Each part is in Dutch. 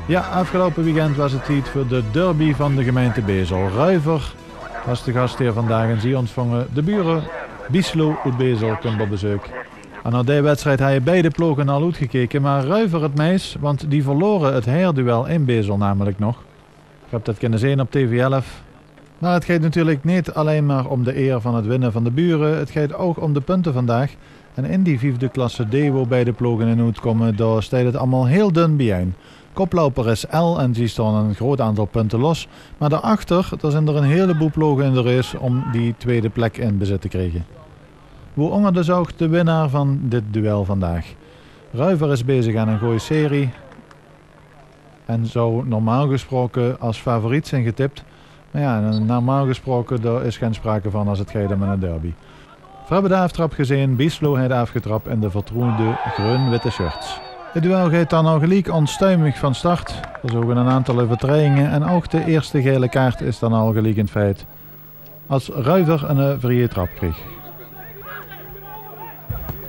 Ja, afgelopen weekend was het tijd voor de derby van de gemeente Bezel. Ruiver was de gastheer vandaag en ze ontvangen de buren Bieslo uit Bezel komt op bezoek. En na die wedstrijd heb je beide ploegen al uitgekeken, maar Ruiver het meest, want die verloren het herduel in Bezel namelijk nog. Ik heb dat kunnen zien op TV11. Maar het gaat natuurlijk niet alleen maar om de eer van het winnen van de buren, het gaat ook om de punten vandaag. En in die 5e klasse D waar beide ploegen in uitkomen, daar staat het allemaal heel dun bijeen. Koploper is L en die staan een groot aantal punten los. Maar daarachter zijn er een heleboel ploegen in de race om die tweede plek in bezit te krijgen. We ongen dus ook de winnaar van dit duel vandaag. Ruiver is bezig aan een goede serie. En zou normaal gesproken als favoriet zijn getipt. Maar ja, normaal gesproken daar is geen sprake van als het gaat om een derby. We hebben de aftrap gezien, Bieslo heeft afgetrapt in de vertroende groen-witte shirts. Het duel gaat dan al gelijk onstuimig van start. Er zijn een aantal overtredingen en ook de eerste gele kaart is dan al gelijk in feit. Als Ruiver een vrije trap kreeg.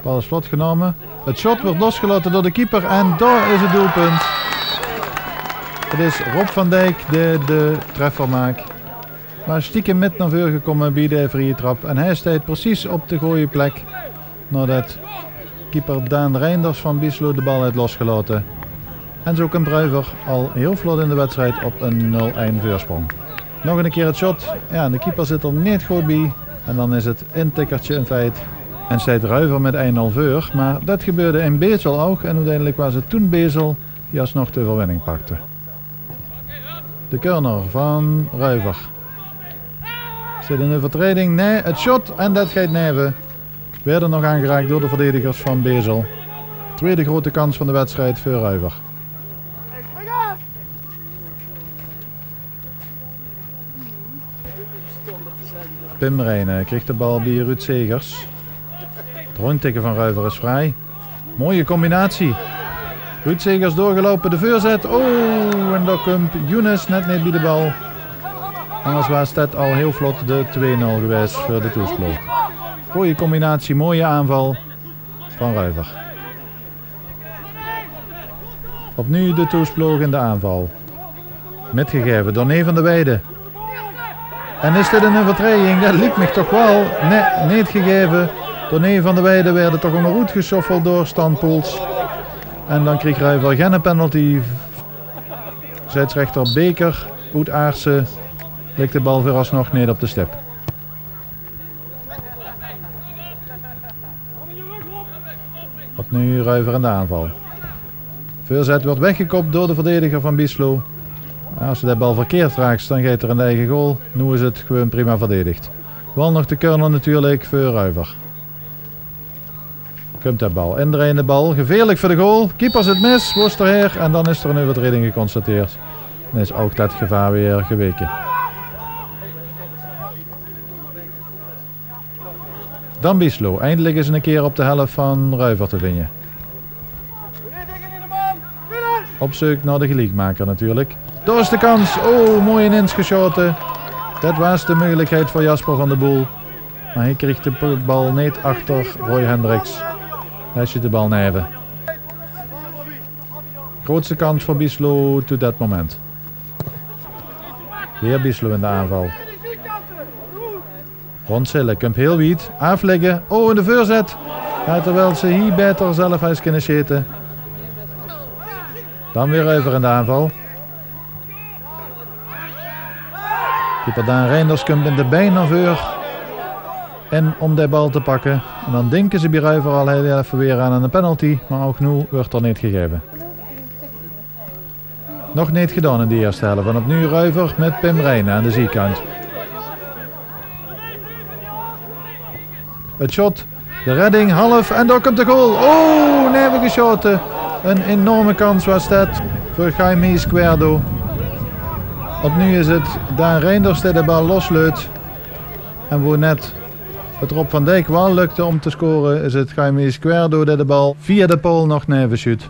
Bal is vlot genomen. Het shot wordt losgelaten door de keeper en daar is het doelpunt. Het is Rob van Dijk die de treffer maakt. Maar stiekem met naar voren gekomen bij de vrije trap. En hij staat precies op de goede plek. Nadat keeper Daan Reinders van Bieslo de bal heeft losgelaten. En zo komt Ruiver al heel vlot in de wedstrijd op een 0-1 voorsprong. Nog een keer het shot. Ja, de keeper zit er niet goed bij. En dan is het intikkertje in feit. En staat Ruiver met 1-0 voor. Maar dat gebeurde in Bezel ook. En uiteindelijk was het toen Bezel die alsnog de overwinning pakte. De corner van Ruiver. Zit een overtreding? Nee, het shot en dat gaat neven. Werden nog aangeraakt door de verdedigers van Bezel. Tweede grote kans van de wedstrijd voor Ruiver. Pim Rijnen kreeg de bal bij Ruud Segers. Het rondtikken van Ruiver is vrij. Mooie combinatie. Ruud Segers doorgelopen, de voorzet. Oh, en daar komt Younes net niet bij de bal. Anders was dat al heel vlot de 2-0 geweest voor de toesploeg. Goeie combinatie, mooie aanval van Ruiver. Opnieuw de toesploeg in de aanval. Metgegeven door Nee van der Weijden. En is dit een overtreding? Dat lijkt me toch wel. Nee, niet gegeven. Door Nee van der Weijden werd het toch onderuit geschoffeld door Stan Poels. En dan kreeg Ruiver geen penalty. Scheidsrechter Beker, uit Aartsen, ligt de bal vooralsnog niet op de stip. Opnieuw Ruiver in de aanval. Voorzet wordt weggekopt door de verdediger van Bieslo. Als ze de bal verkeerd raakt, dan gaat er een eigen goal. Nu is het gewoon prima verdedigd. Wel nog de corner natuurlijk voor Ruiver. Komt de bal, indraaiende bal, gevaarlijk voor de goal. Keeper zit mis, Woesterheer en dan is er een overtreding geconstateerd. Dan is ook dat gevaar weer geweken. Dan Bieslo, eindelijk is een keer op de helft van Ruiver te vinden. Op zoek naar de gelijkmaker natuurlijk. Daar is de kans, oh mooi ineens geschoten. Dat was de mogelijkheid voor Jasper van de Boel. Maar hij kreeg de bal niet achter Roy Hendricks. Hij zit de bal neven. Grootste kans voor Bieslo tot dat moment. Weer Bieslo in de aanval. Ron Sille komt heel wijd. Afleggen. Oh, in de voorzet. Ja, terwijl ze hier beter zelf eens kunnen schieten. Dan weer Ruiver in de aanval. Keeper Daan Reinders komt in de been naar voren. En om die bal te pakken. En dan denken ze bij Ruiver al heel even weer aan een penalty. Maar ook nu wordt er niet gegeven. Nog niet gedaan in de eerste helft. En opnieuw Ruiver met Pim Rijnen aan de zijkant. Het shot. De redding half. En daar komt de goal. Oh, neven geschoten. Een enorme kans was dat voor Jaime Izquierdo. Opnieuw is het Daan Reinders die de bal losleut. En waar net het Rob van Dijk wel lukte om te scoren, is het Jaime Izquierdo die de bal via de pool nog neven schiet.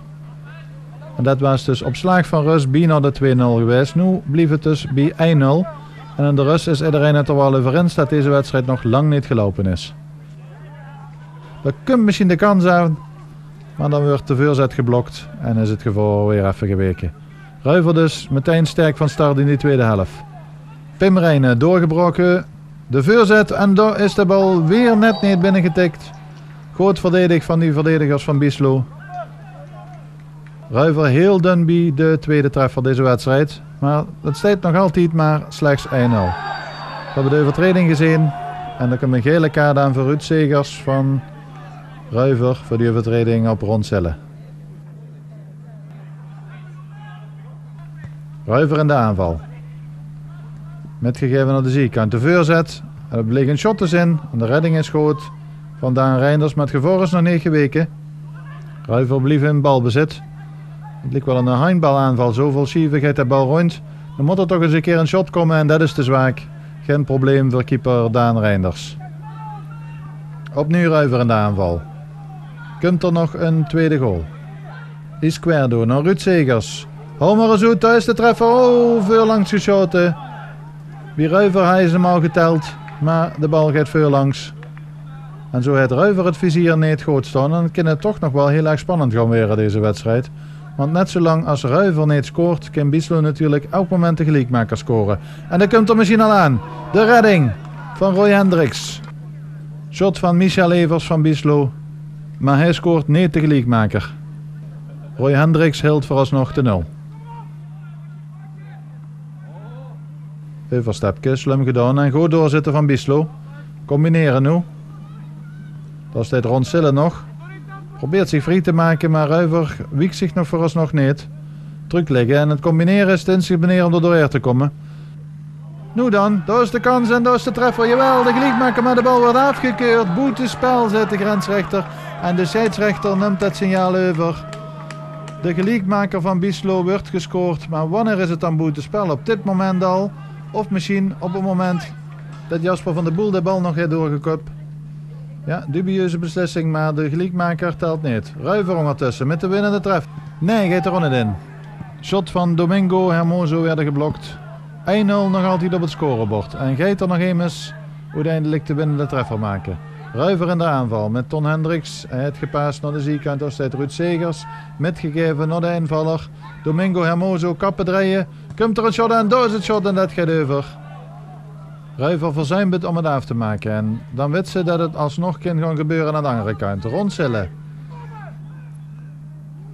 En dat was dus op slag van rust bijna de 2-0 geweest. Nu bleef het dus bij 1-0. En in de rust is iedereen het er wel over eens dat deze wedstrijd nog lang niet gelopen is. We kunnen misschien de kans aan, maar dan wordt de voorzet geblokt en is het gevaar weer even geweken. Ruiver dus meteen sterk van start in die tweede helft. Pim Rijnen doorgebroken. De voorzet en daar is de bal weer net niet binnengetikt. Goed verdedigd van die verdedigers van Bieslo. Ruiver heel dun bij de tweede treffer deze wedstrijd. Maar het staat nog altijd maar slechts 1-0. We hebben de overtreding gezien. En dan komt een gele kaart aan voor Ruud Segers van Ruiver voor die overtreding op Ron Sille. Ruiver in de aanval. Metgegeven naar de zijkant. De voorzet. Er bleek een shot te zijn. En de redding is goed. Van Daan Reinders. Maar het gevaar is nog niet geweken. Ruiver bleef in balbezit. Het leek wel een handbalaanval. Zoveel schievigheid de bal rond. Dan moet er toch eens een keer een shot komen. En dat is te zwak. Geen probleem voor keeper Daan Reinders. Opnieuw Ruiver in de aanval. Komt er nog een tweede goal. Izquierdo naar Ruud Segers. Hou maar eens uit, thuis de treffer. Oh, veel langs geschoten. Wie Ruiver, hij is hem al geteld. Maar de bal gaat veel langs. En zo heeft Ruiver het vizier niet goed staan. En het kan het toch nog wel heel erg spannend gaan worden deze wedstrijd. Want net zolang als Ruiver niet scoort, kan Bieslo natuurlijk elk moment de gelijkmaker scoren. En dat komt er misschien al aan. De redding van Roy Hendricks. Shot van Michael Evers van Bieslo. Maar hij scoort niet de gelijkmaker. Roy Hendricks hield vooralsnog de 0. Overstapje, slim gedaan en goed doorzitten van Bieslo. Combineren nu. Daar staat Ron Sille nog. Probeert zich vrij te maken, maar Ruiver wiekt zich nog vooralsnog niet. Druk liggen en het combineren is het instig beneden om er doorheen te komen. Nu dan, daar is de kans en daar is de treffer. Jawel, de gelijkmaker, maar de bal wordt afgekeurd. Boetespel, zegt de grensrechter. En de scheidsrechter neemt het signaal over. De gelijkmaker van Bieslo wordt gescoord. Maar wanneer is het dan boetespel? Op dit moment al? Of misschien op het moment dat Jasper van der Boel de bal nog heeft doorgekopt? Ja, dubieuze beslissing, maar de gelijkmaker telt niet. Ruiver ondertussen met de winnende tref. Nee, gaat er ook niet in. Shot van Domingo Hermoso werd geblokt. 1-0 nog altijd op het scorebord. En gaat er nog eens uiteindelijk de winnende treffer maken. Ruiver in de aanval met Ton Hendricks. Hij heeft gepaast naar de zijkant. Daar staat Ruud Segers. Metgegeven naar de invaller. Domingo Hermoso kappen draaien. Komt er een shot aan. Daar is het shot en dat gaat over. Ruiver verzuimt het om het af te maken. En dan weet ze dat het alsnog kan gaan gebeuren aan de andere kant. Ron Sille.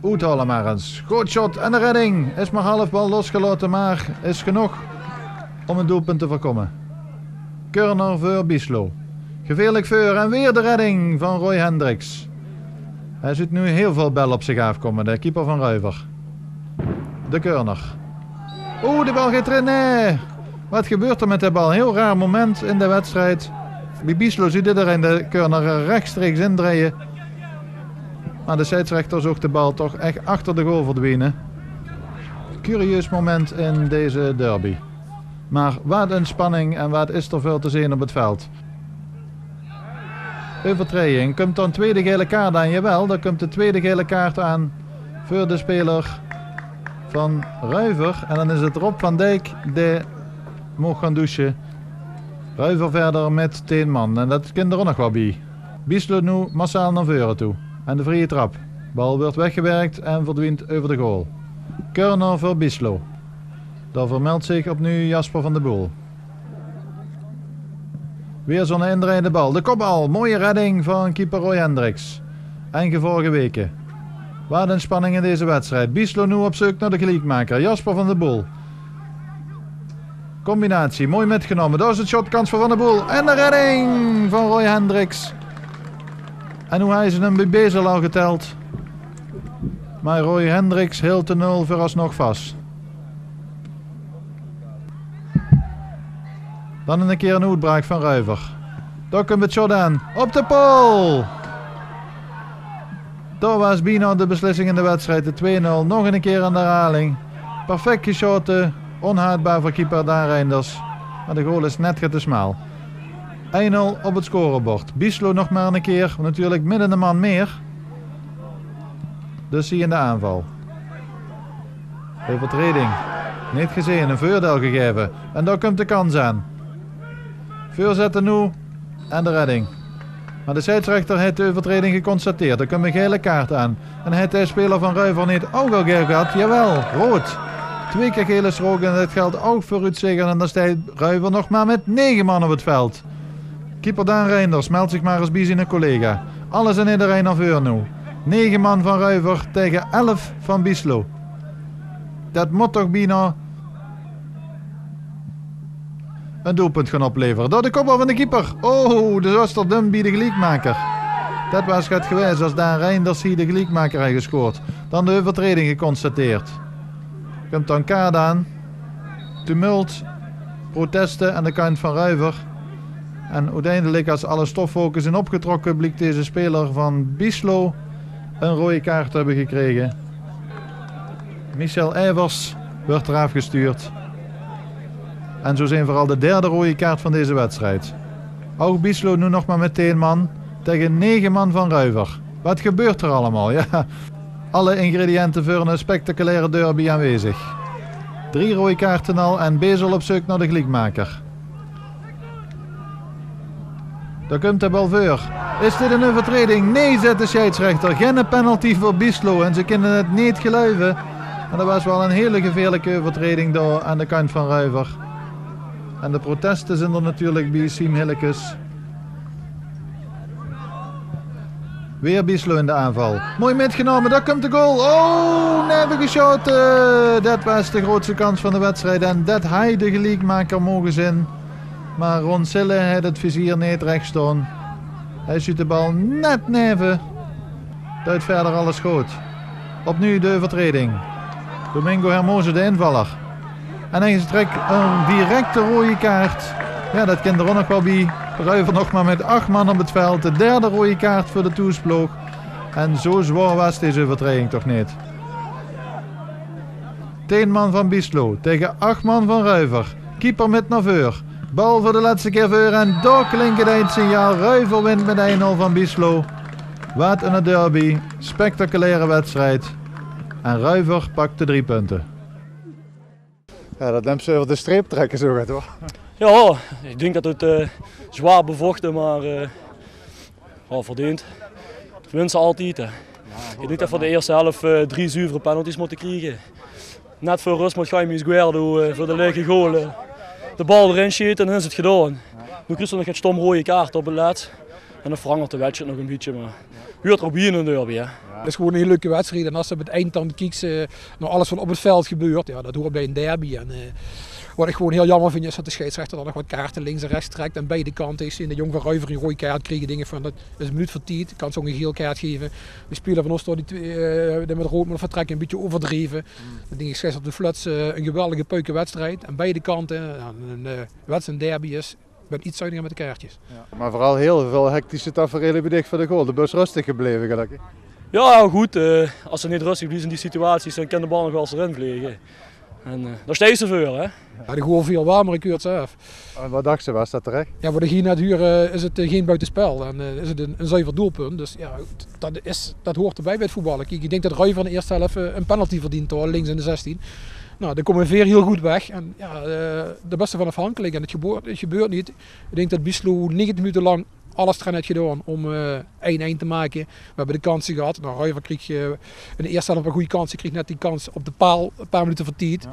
Uithalen maar eens. Goed shot en de redding. Is maar halfbal losgelaten, maar is genoeg om een doelpunt te voorkomen. Corner voor Bieslo. Gevaarlijk voor en weer de redding van Roy Hendricks. Hij ziet nu heel veel bel op zich afkomen, de keeper van Ruiver. De corner. Oeh, de bal gaat erin. Nee. Wat gebeurt er met de bal? Heel raar moment in de wedstrijd. Bij Bieslo ziet iedereen de corner rechtstreeks indraaien. Maar de scheidsrechter zocht de bal toch echt achter de goal verdwijnen. Curieus moment in deze derby. Maar wat een spanning en wat is er veel te zien op het veld. Overtreding. Komt dan tweede gele kaart aan? Jawel, daar komt de tweede gele kaart aan voor de speler van Ruiver. En dan is het Rob van Dijk die mag gaan douchen. Ruiver verder met 10 man. En dat kan er ook nog wel bij. Bieslo nu massaal naar voren toe. En de vrije trap. Bal wordt weggewerkt en verdwijnt over de goal. Corner voor Bieslo. Daar vermeldt zich opnieuw Jasper van der Boel. Weer zo'n indraaiende bal. De kopbal. Mooie redding van keeper Roy Hendricks. En vorige weken. Wat een spanning in deze wedstrijd. Bieslo nu op zoek naar de gelijkmaker. Jasper van der Boel. Combinatie. Mooi metgenomen. Daar is het shotkans voor Van der Boel. En de redding van Roy Hendricks. En hoe hij ze hem bij Bezel al geteld. Maar Roy Hendricks hield de 0 vooralsnog vast. Dan een keer een uitbraak van Ruiver. Daar komt het shot aan. Op de pool! Daar was bijna de beslissing in de wedstrijd. De 2-0. Nog een keer aan de herhaling. Perfect geschoten. Onhaatbaar voor keeper Daan Reinders. Maar de goal is net te smal. 1-0 op het scorebord. Bieslo nog maar een keer. Natuurlijk midden een man meer. Dus zie je in de aanval. Overtreding. Niet gezien. Een voordeel gegeven. En daar komt de kans aan. Voorzetten nu. En de redding. Maar de scheidsrechter heeft de overtreding geconstateerd. Er komt een gele kaart aan. En heeft de speler van Ruiver niet ook al geel gehad? Jawel, rood. 2 keer gele strook en dat geldt ook voor Uitzeggen. En dan staat Ruiver nog maar met 9 man op het veld. Keeper Daan Reinders meldt zich maar eens bij zijn collega. Alles en iedereen naar voren nu. 9 man van Ruiver tegen 11 van Bieslo. Dat moet toch bijna een doelpunt gaan opleveren. Door de kopbal van de keeper. Oh, dus was er dum bij de gelijkmaker. Dat was het geweest als Daan Reinders hier de gelijkmaker had gescoord. Dan de overtreding geconstateerd. Komt dan kaart aan. Tumult. Protesten aan de kant van Ruiver. En uiteindelijk, als alle stofwolken zijn opgetrokken, blijkt deze speler van Bieslo een rode kaart te hebben gekregen. Michel Eivers wordt eraf gestuurd. En zo zijn vooral de derde rode kaart van deze wedstrijd. Ook Bieslo nu nog maar met 10 man tegen 9 man van Ruiver. Wat gebeurt er allemaal? Ja, alle ingrediënten voor een spectaculaire derby aanwezig. 3 rode kaarten al en Bezel op zoek naar de gelijkmaker. Daar komt de bal voor. Is dit een overtreding? Nee, zet de scheidsrechter. Geen penalty voor Bieslo en ze kunnen het niet geloven. En dat was wel een hele gevaarlijke overtreding daar aan de kant van Ruiver. En de protesten zijn er natuurlijk bij Siem Hillekes. Weer Bieslo in de aanval. Mooi metgenomen, daar komt de goal. Oh, neven geschoten. Dat was de grootste kans van de wedstrijd. En dat hij de gelijkmaker mogen zijn. Maar Ron Sille had het vizier niet recht staan. Hij schiet de bal net neven. Duidt verder alles goed. Opnieuw de overtreding. Domingo Hermoso de invaller. En hij trekt een directe rode kaart. Ja, dat kan er ook nog wel bij. Ruiver nog maar met 8 man op het veld. De derde rode kaart voor de toesploeg. En zo zwaar was deze overtreding toch niet. 10 man van Bieslo tegen 8 man van Ruiver. Keeper met naar voren. Bal voor de laatste keer voor en daar klinkt het eindsignaal. Ruiver wint met 1-0 van Bieslo. Wat een derby. Spectaculaire wedstrijd. En Ruiver pakt de 3 punten. Ja, dat neemt ze over de streep trekken zo gaat hoor. Ja, ik denk dat het zwaar bevochten, maar verdiend. Winst altijd. Hè. Ik denk dat voor de eerste helft 3 zuivere penalties moeten krijgen. Net voor rust moet Jaime Guerdo voor de lege goal de bal erin schieten en dan is het gedaan. Nu krijg je nog een stom rode kaart op het laatst. En dan verandert de wedstrijd nog een beetje, maar huurt er op hier een derby. Hè. Het is gewoon een hele leuke wedstrijd en als je op het eind dan kijkt naar alles wat op het veld gebeurt, ja, dat hoort bij een derby. En, wat ik gewoon heel jammer vind is dat de scheidsrechter dan nog wat kaarten links en rechts trekt en beide kanten is. In de Jong van Ruiver een rode kaart kregen dingen van dat is een minuut voor tijd, kan ze ook een geel kaart geven. De speler van ons door die met rood moet vertrekken een beetje overdreven. Dan denk ik scheidsrechter de Fluts een geweldige peuke wedstrijd en beide kanten een wedstrijd derby is. Ik ben iets zuiniger met de kaartjes. Ja, maar vooral heel veel hectische tafereelen bedicht voor de goal. De bus rustig gebleven gelukkig. Ja goed, als ze niet rustig blijven in die situaties dan kan de bal nog wel eens erin vliegen. En daar steeds te veel, hè? Ja, de goal viel wel, maar ik keur het zelf. En wat dacht ze, was dat terecht? Ja, voor de hier net huren is het geen buitenspel en is het een zuiver doelpunt. Dus ja, dat hoort erbij bij het voetballen. Ik denk dat Ruiver in de eerste helft een penalty verdient hoor, links in de 16. Nou, dan komen we weer heel goed weg. En ja, de beste van afhankelijk en het gebeurt niet. Ik denk dat Bieslo 90 minuten lang alles erin heeft gedaan om 1-1 te maken. We hebben de kansen gehad. Nou, Ruiver kreeg in de eerste helft een goede kans. Hij kreeg net die kans op de paal een paar minuten voor tijd. Ja.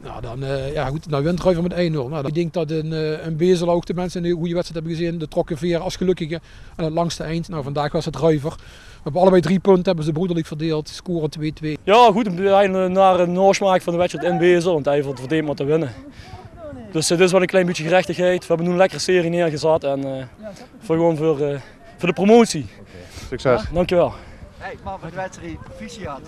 Nou, dan ja, goed, nou wint Ruiver met 1-0. Nou, ik denk dat een Bezel ook de mensen in de goede wedstrijd hebben gezien. De trokken veer als gelukkige aan het langste eind. Nou, vandaag was het Ruiver. We hebben allebei 3 punten, hebben ze broederlijk verdeeld, scoren 2-2. Ja goed, naar een noorsmaak van de wedstrijd in Bezel, want hij verdient maar te winnen. Dus het is wel een klein beetje gerechtigheid. We hebben nu een lekkere serie neergezet en voor de promotie. Okay. Succes. Ja, dankjewel. Hey, maar voor de wedstrijd proficiat.